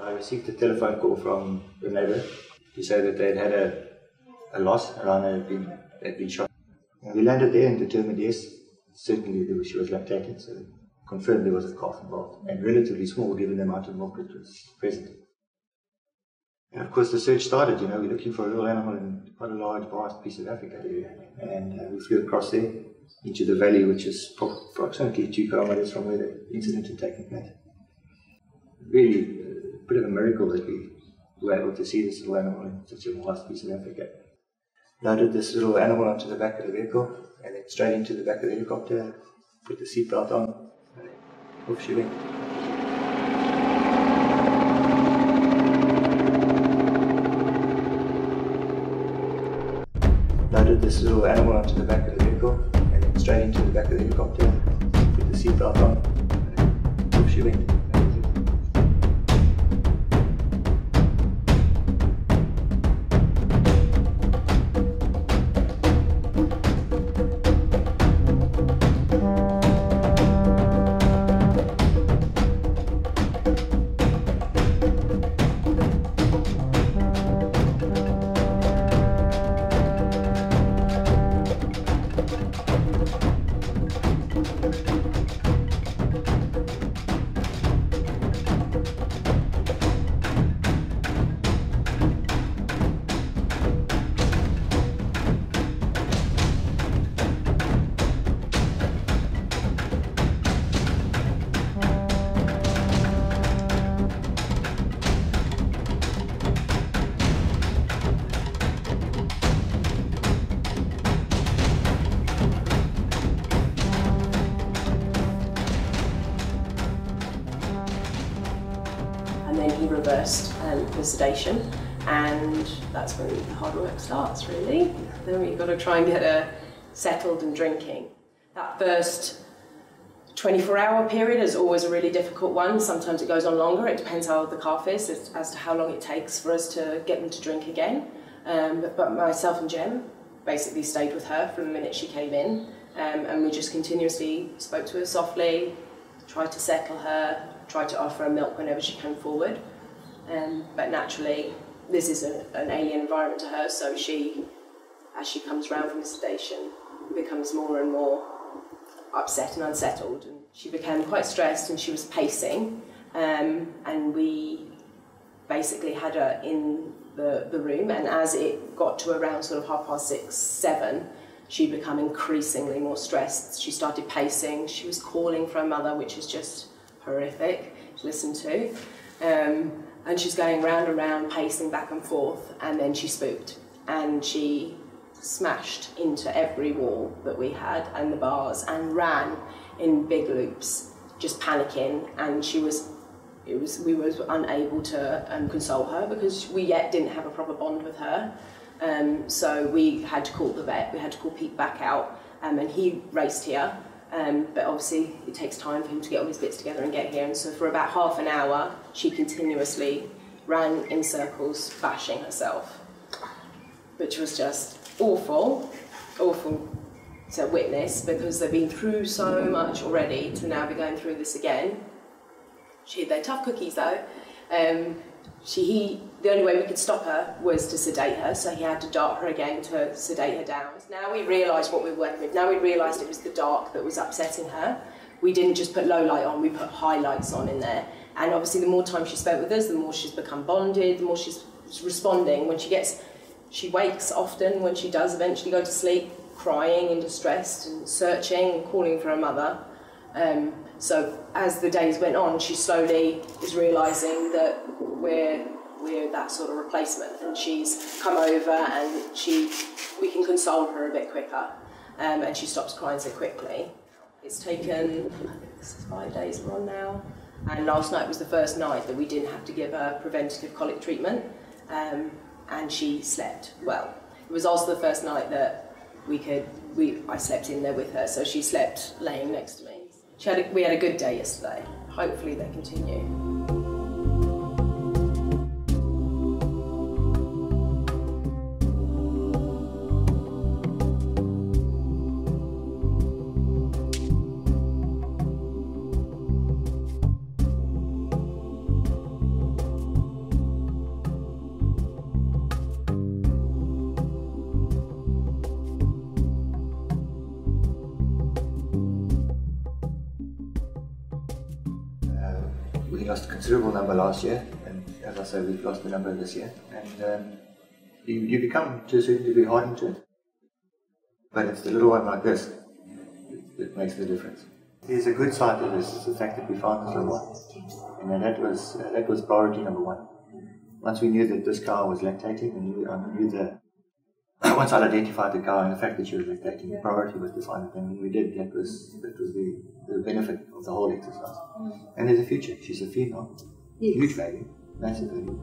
I received a telephone call from the neighbour to say that they'd had a loss, a rhino had been shot. And we landed there and determined, yes, certainly she was lactating, so confirmed there was a calf involved, and relatively small given the amount of milk that was present. And of course the search started, we're looking for a real animal in quite a large, vast piece of Africa area. And we flew across there into the valley, which is approximately 2 kilometers from where the incident had taken place. Really a bit of a miracle that we were able to see this little animal in such a vast piece of Africa. Loaded this little animal onto the back of the vehicle and then straight into the back of the helicopter, put the seatbelt on, and off she went. Loaded this little animal onto the back of the vehicle and then straight into the back of the helicopter, put the seatbelt on, and off she went. He reversed the sedation, and that's when the hard work starts, really. Then we've got to try and get her settled and drinking. That first 24-hour period is always a really difficult one. Sometimes it goes on longer. It depends how old the calf is as to how long it takes for us to get them to drink again. But myself and Jem basically stayed with her from the minute she came in, and we just continuously spoke to her softly, tried to settle her, tried to offer her milk whenever she came forward. But naturally, this is an alien environment to her, so she, as she comes round from the sedation, becomes more and more upset and unsettled. And she became quite stressed and she was pacing, and we basically had her in the room, and as it got to around sort of 6:30, 7, she'd become increasingly more stressed. She started pacing, she was calling for her mother, which is just horrific to listen to. And she's going round and round, pacing back and forth, and then she spooked. And she smashed into every wall that we had and the bars and ran in big loops, just panicking. And we were unable to console her because we yet didn't have a proper bond with her. So we had to call the vet, we had to call Pete back out, and he raced here. But obviously it takes time for him to get all his bits together and get here, and so for about half an hour she continuously ran in circles, bashing herself, which was just awful to witness, because they've been through so much already to now be going through this again. They're tough cookies though. The only way we could stop her was to sedate her, so he had to dart her again to sedate her down. Now we realised what we were working with. Now we realised it was the dark that was upsetting her. We didn't just put low light on, we put high lights on in there. And obviously the more time she spent with us, the more she's become bonded, the more she's responding. When she wakes often when she does eventually go to sleep, crying and distressed and searching and calling for her mother. So as the days went on, she slowly is realising that we're that sort of replacement, and she's come over and we can console her a bit quicker, and she stops crying so quickly. It's taken, I think this is 5 days we're on now, and last night was the first night that we didn't have to give her preventative colic treatment, and she slept well. It was also the first night that I slept in there with her, so she slept laying next to me. We had a good day yesterday. Hopefully they continue. we lost a considerable number last year, and as I say, we've lost a number this year. And you become, to a certain degree, hardened to it. But it's the little one like this that makes the difference. There's a good side to this, is the fact that we found this little one. And that was priority number one. Once we knew that this cow was lactating, once I'd identified the cow and the fact that she was lactating, the priority was to find it, and we did. That was the benefit of the whole exercise. And there's a future. She's a female. Huge value, massive value.